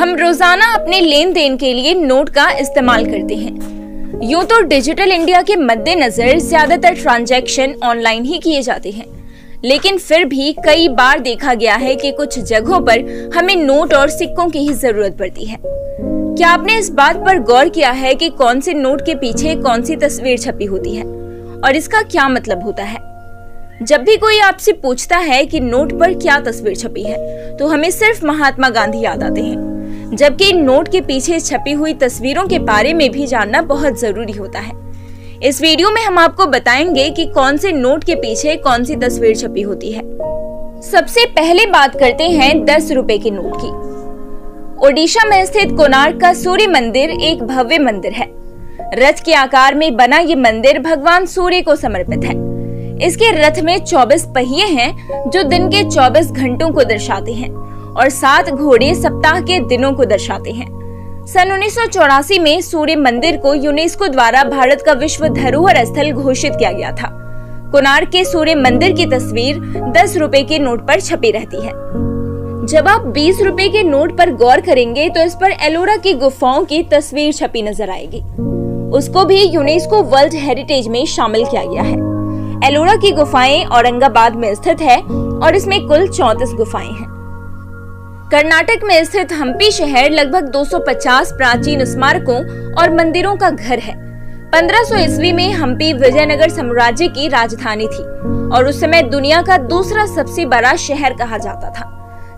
हम रोजाना अपने लेन देन के लिए नोट का इस्तेमाल करते हैं। यूं तो डिजिटल इंडिया के मद्देनजर ज्यादातर ट्रांजैक्शन ऑनलाइन ही किए जाते हैं, लेकिन फिर भी कई बार देखा गया है कि कुछ जगहों पर हमें नोट और सिक्कों की ही जरूरत पड़ती है। क्या आपने इस बात पर गौर किया है कि कौन से नोट के पीछे कौन सी तस्वीर छपी होती है और इसका क्या मतलब होता है? जब भी कोई आपसे पूछता है कि नोट पर क्या तस्वीर छपी है, तो हमें सिर्फ महात्मा गांधी याद आते हैं, जबकि नोट के पीछे छपी हुई तस्वीरों के बारे में भी जानना बहुत जरूरी होता है। इस वीडियो में हम आपको बताएंगे कि कौन से नोट के पीछे कौन सी तस्वीर छपी होती है। सबसे पहले बात करते हैं 10 रुपए के नोट की। ओडिशा में स्थित कोणार्क का सूर्य मंदिर एक भव्य मंदिर है। रथ के आकार में बना ये मंदिर भगवान सूर्य को समर्पित है। इसके रथ में 24 पहिए हैं जो दिन के 24 घंटों को दर्शाते हैं और 7 घोड़े सप्ताह के दिनों को दर्शाते हैं। सन 1984 में सूर्य मंदिर को यूनेस्को द्वारा भारत का विश्व धरोहर स्थल घोषित किया गया था। कोणार्क के सूर्य मंदिर की तस्वीर 10 रुपए के नोट पर छपी रहती है। जब आप 20 रुपए के नोट पर गौर करेंगे तो इस पर एलोरा की गुफाओं की तस्वीर छपी नजर आएगी। उसको भी यूनेस्को वर्ल्ड हेरिटेज में शामिल किया गया है। एलोरा की गुफाएं औरंगाबाद में स्थित है और इसमें कुल 34 गुफाएं हैं। कर्नाटक में स्थित हम्पी शहर लगभग 250 प्राचीन स्मारकों और मंदिरों का घर है। 1500 ईस्वी में हम्पी विजयनगर साम्राज्य की राजधानी थी और उस समय दुनिया का दूसरा सबसे बड़ा शहर कहा जाता था।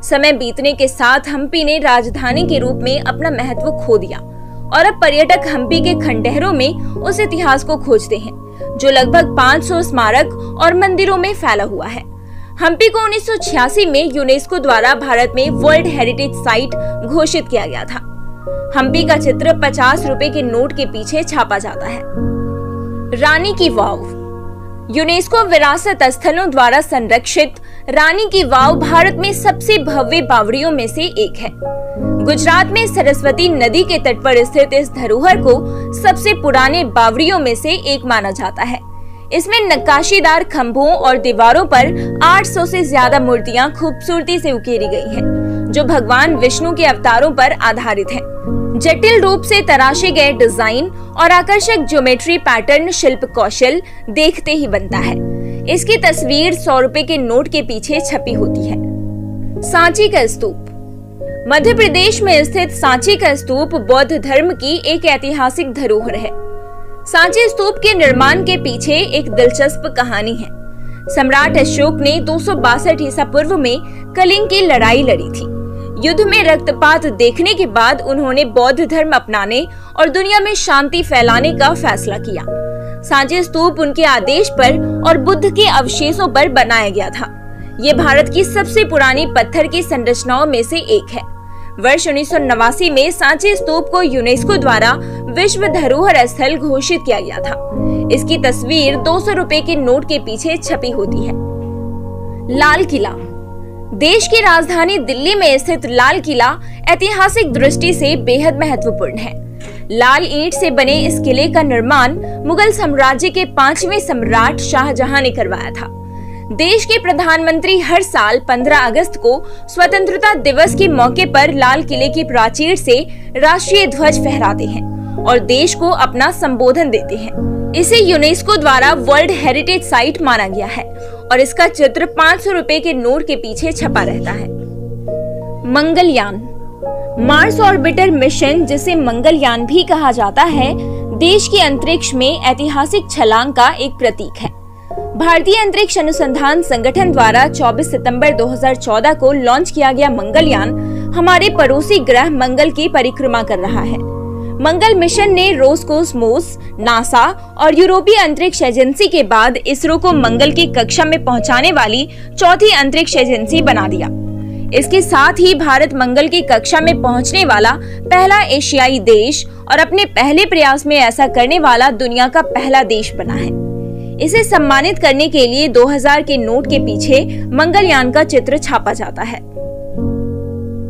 समय बीतने के साथ हम्पी ने राजधानी के रूप में अपना महत्व खो दिया और अब पर्यटक हम्पी के खंडहरों में उस इतिहास को खोजते हैं जो लगभग 500 स्मारक और मंदिरों में फैला हुआ है। हम्पी को 1986 में यूनेस्को द्वारा भारत में वर्ल्ड हेरिटेज साइट घोषित किया गया था। हम्पी का चित्र 50 रुपए के नोट के पीछे छापा जाता है। रानी की वाव। यूनेस्को विरासत स्थलों द्वारा संरक्षित रानी की वाव भारत में सबसे भव्य बावड़ियों में से एक है। गुजरात में सरस्वती नदी के तट पर स्थित इस धरोहर को सबसे पुराने बावड़ियों में से एक माना जाता है। इसमें नक्काशीदार खंभों और दीवारों पर 800 से ज्यादा मूर्तियां खूबसूरती से उकेरी गई हैं, जो भगवान विष्णु के अवतारों पर आधारित हैं। जटिल रूप से तराशे गए डिजाइन और आकर्षक ज्योमेट्री पैटर्न शिल्प कौशल देखते ही बनता है। इसकी तस्वीर 100 रुपए के नोट के पीछे छपी होती है। सांची का स्तूप। मध्य प्रदेश में स्थित सांची का स्तूप बौद्ध धर्म की एक ऐतिहासिक धरोहर है। सांची स्तूप के निर्माण के पीछे एक दिलचस्प कहानी है। सम्राट अशोक ने 262 ईसा पूर्व में कलिंग की लड़ाई लड़ी थी। युद्ध में रक्तपात देखने के बाद उन्होंने बौद्ध धर्म अपनाने और दुनिया में शांति फैलाने का फैसला किया। सांची स्तूप उनके आदेश पर और बुद्ध के अवशेषों पर बनाया गया था। ये भारत की सबसे पुरानी पत्थर की संरचनाओं में से एक है। वर्ष 1989 में सांची स्तूप को यूनेस्को द्वारा विश्व धरोहर स्थल घोषित किया गया था। इसकी तस्वीर 200 रुपए के नोट के पीछे छपी होती है। लाल किला। देश की राजधानी दिल्ली में स्थित लाल किला ऐतिहासिक दृष्टि से बेहद महत्वपूर्ण है। लाल ईंट से बने इस किले का निर्माण मुगल साम्राज्य के 5वें सम्राट शाहजहां ने करवाया था। देश के प्रधानमंत्री हर साल 15 अगस्त को स्वतंत्रता दिवस के मौके पर लाल किले की प्राचीर से राष्ट्रीय ध्वज फहराते हैं और देश को अपना संबोधन देते हैं। इसे यूनेस्को द्वारा वर्ल्ड हेरिटेज साइट माना गया है और इसका चित्र 500 रुपए के नोट के पीछे छपा रहता है। मंगलयान। मार्स ऑर्बिटर मिशन, जिसे मंगलयान भी कहा जाता है, देश के अंतरिक्ष में ऐतिहासिक छलांग का एक प्रतीक है। भारतीय अंतरिक्ष अनुसंधान संगठन द्वारा 24 सितंबर 2014 को लॉन्च किया गया मंगलयान हमारे पड़ोसी ग्रह मंगल की परिक्रमा कर रहा है। मंगल मिशन ने रोसकोसमोस, नासा और यूरोपीय अंतरिक्ष एजेंसी के बाद इसरो को मंगल की कक्षा में पहुंचाने वाली चौथी अंतरिक्ष एजेंसी बना दिया। इसके साथ ही भारत मंगल की कक्षा में पहुंचने वाला पहला एशियाई देश और अपने पहले प्रयास में ऐसा करने वाला दुनिया का पहला देश बना है। इसे सम्मानित करने के लिए 2000 के नोट के पीछे मंगलयान का चित्र छापा जाता है।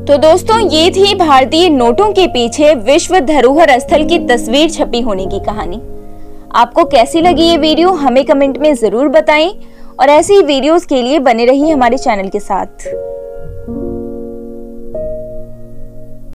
तो दोस्तों, ये थी भारतीय नोटों के पीछे विश्व धरोहर स्थल की तस्वीर छपी होने की कहानी। आपको कैसी लगी ये वीडियो हमें कमेंट में जरूर बताएं और ऐसी ही वीडियोस के लिए बने रहिए हमारे चैनल के साथ।